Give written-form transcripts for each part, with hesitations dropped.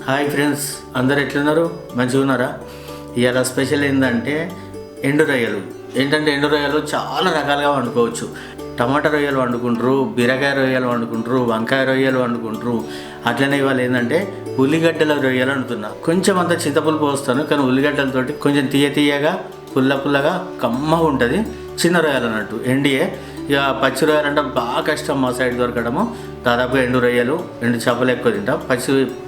Hi friends, అందరు ఎట్లున్నారు? మంచిగా ఉన్నారా? ఇవాళ స్పెషల్ ఏంటంటే ఎండు రొయ్యలు. ఎండు రొయ్యలు చాలా రకాలుగా వండుకోవచ్చు. టమాటా రొయ్యలు వండుకుంటారు, బీరకాయ రొయ్యలు వండుకుంటారు, వంకాయ రొయ్యలు వండుకుంటారు. అట్లనే ఇవాళ ఏంటంటే ఉల్లిగడ్డల రొయ్యలు వండుతున్నా. కొంచెం అంత చింతపులుపు పోస్తాను, కానీ ఉల్లిగడ్డలతోటి కొంచెం తీయగా పుల్లగా కమ్మగా ఉంటుంది. చిన్న రొయ్యలు అన్నట్టు ఎండియే. ఇక పచ్చి రొయ్యలు అంటే బాగా కష్టం మా సైడ్ దొరకడము. దాదాపు ఎండు రొయ్యలు, ఎండు చేపలు ఎక్కువ తింటాం.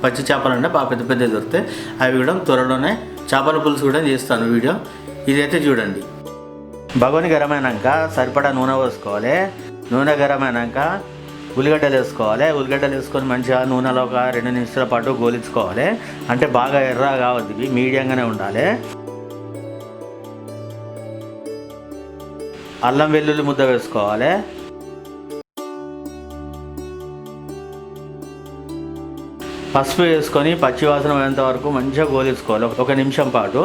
పచ్చి చేపలు అంటే బాగా పెద్ద దొరుకుతాయి. అవి కూడా త్వరలోనే చేపల పులుసు కూడా చేస్తాను వీడియో. ఇదైతే చూడండి. బగోని గరం అయినాక సరిపడా నూనె పోసుకోవాలి. నూనె గరం అయినాక ఉల్లిగడ్డలు వేసుకోవాలి. ఉల్లిగడ్డలు వేసుకొని మంచిగా నూనెలో ఒక 2 నిమిషాల పాటు గోలించుకోవాలి. అంటే బాగా ఎర్రగా కావద్దు, ఇవి మీడియంగానే ఉండాలి. అల్లం వెల్లుల్లి ముద్ద వేసుకోవాలి. పసుపు వేసుకొని పచ్చి వాసన పోయేంత వరకు మంచిగా గోలించుకోవాలి 1 నిమిషం పాటు.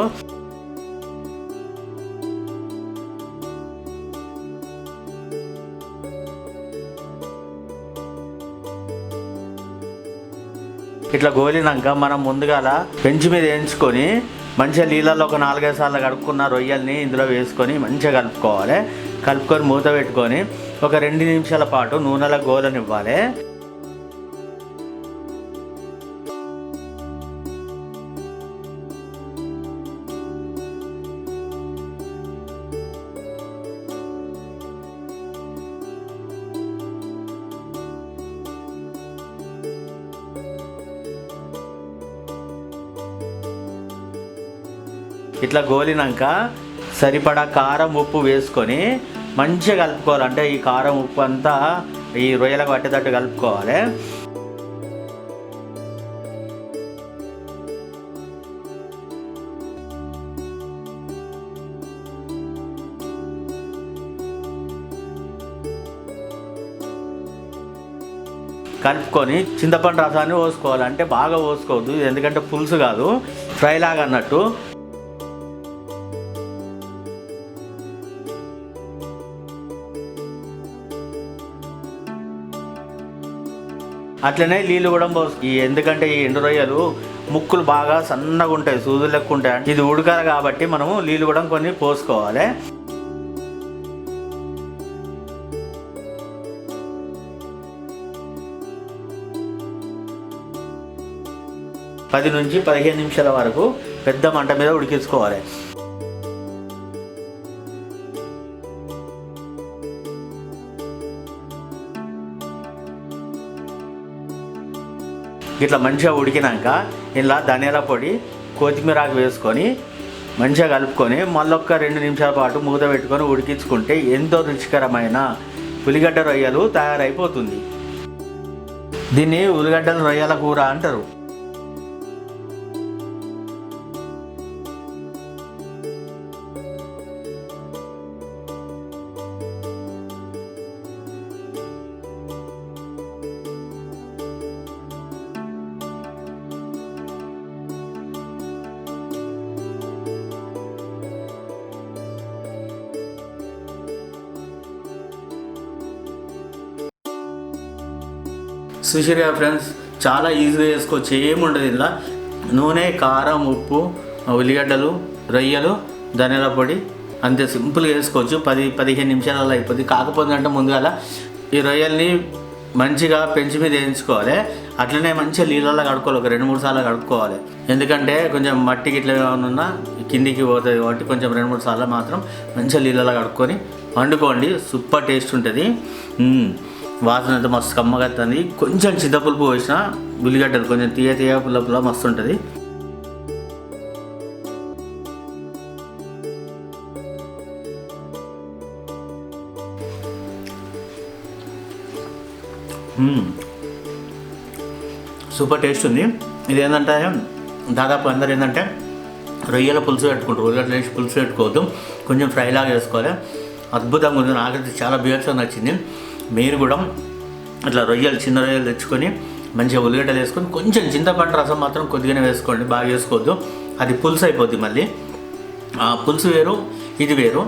ఇట్లా గోలినాక మనం ముందుగాల పెంచి మీద వేయించుకొని మంచిగా నీళ్ళల్లో ఒక 4-5 సార్లు కడుక్కున్న రొయ్యల్ని ఇందులో వేసుకొని మంచిగా కలుపుకొని మూత పెట్టుకొని ఒక 2 నిమిషాల పాటు నూనెలో గోలనివ్వాలి. ఇట్లా గోలినాక సరిపడా కారం ఉప్పు వేసుకొని మంచిగా కలుపుకోవాలి. అంటే ఈ కారం ఉప్పు అంతా ఈ రొయ్యలకు పట్టేటట్టు కలుపుకోవాలి. కలుపుకొని చింతపండు రసాన్ని పోసుకోవాలి. అంటే బాగా పోసుకోవద్దు, ఎందుకంటే పులుసు కాదు, ఫ్రై లాగా అన్నట్టు. అట్లనే నీళ్ళు కూడా పోసుకో. ఎందుకంటే ఈ ఎండు రొయ్యలు ముక్కులు బాగా సన్నగా ఉంటాయి, సూదులు లెక్క ఉంటాయి. ఇది ఉడకాలి కాబట్టి మనము నీళ్ళు కూడా కొన్ని పోసుకోవాలి. పది నుంచి 15 నిమిషాల వరకు పెద్ద మంట మీద ఉడికించుకోవాలి. ఇట్లా మంచిగా ఉడికినాక ఇలా ధనియాల పొడి, కొత్తిమీర ఆకు వేసుకొని మంచిగా కలుపుకొని మళ్ళీ ఒక 2 నిమిషాల పాటు మూత పెట్టుకొని ఉడికించుకుంటే ఎంతో రుచికరమైన ఉల్లిగడ్డ రొయ్యలు తయారైపోతుంది. దీన్ని ఉల్లిగడ్డల రొయ్యల కూర అంటారు. చూసిరుగా ఫ్రెండ్స్, చాలా ఈజీగా చేసుకోవచ్చు, ఏముండదు. ఇలా నూనె, కారం, ఉప్పు, ఉల్లిగడ్డలు, రొయ్యలు, ధనియాల పొడి, అంతే సింపుల్గా వేసుకోవచ్చు. 10-15 నిమిషాలలో అయిపోద్ది. కాకపోతే అంటే ముందుగా ఈ రొయ్యల్ని మంచిగా పెంచి మీద వేయించుకోవాలి. అట్లనే మంచిగా నీళ్ళల్లో కడుక్కోవాలి, ఒక 2-3 సార్లు కడుక్కోవాలి. ఎందుకంటే కొంచెం మట్టికి ఇట్లా ఏమన్నా కిందికి పోతుంది కాబట్టి కొంచెం 2-3 సార్లు మాత్రం మంచిగా నీళ్ళల్లో కడుక్కొని వండుకోండి. సూపర్ టేస్ట్ ఉంటుంది. వాసన అయితే మస్తు కమ్మగా వస్తుంది. కొంచెం చింతపులుపు పోసిన ఉల్లిగడ్డలు కొంచెం తీయ పుల్ల మస్తు ఉంటుంది. సూపర్ టేస్ట్ ఉంది. ఇది ఏంటంటే దాదాపు అందరు ఏంటంటే రొయ్యల పులుసు పెట్టుకుంటారు. ఉల్లిగడ్డలు వేసి పులుసు పెట్టుకోవద్దు, కొంచెం ఫ్రై లాగా వేసుకోవాలి. అద్భుతంగా ఉంది. నాకైతే చాలా బీభత్సంగా నచ్చింది. మీరు కూడా ఇట్లా చిన్న రొయ్యలు తెచ్చుకొని మంచిగా ఉల్లిగడ్డలు వేసుకొని కొంచెం చింతపండు రసం మాత్రం కొద్దిగానే వేసుకోండి, బాగా వేసుకోవద్దు, అది పులుసు అయిపోద్ది. మళ్ళీ పులుసు వేరు, ఇది వేరు.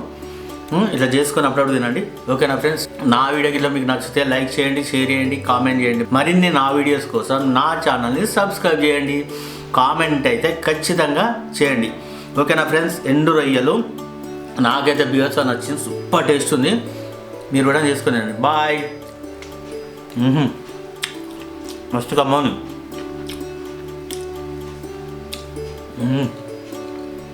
ఇలా చేసుకొని అప్పుడప్పుడు తినండి. ఓకేనా ఫ్రెండ్స్, నా వీడియో గిట్లా మీకు నచ్చితే లైక్ చేయండి, షేర్ చేయండి, కామెంట్ చేయండి. మరిన్ని నా వీడియోస్ కోసం నా ఛానల్ని సబ్స్క్రైబ్ చేయండి. కామెంట్ అయితే ఖచ్చితంగా చేయండి. ఓకేనా ఫ్రెండ్స్, ఎండు రొయ్యలు నాకైతే బియర్స్ నచ్చింది, సూపర్ టేస్ట్ ఉంది. మీరు కూడా చేసుకునేయండి. బాయ్. మస్తు కమ్మని.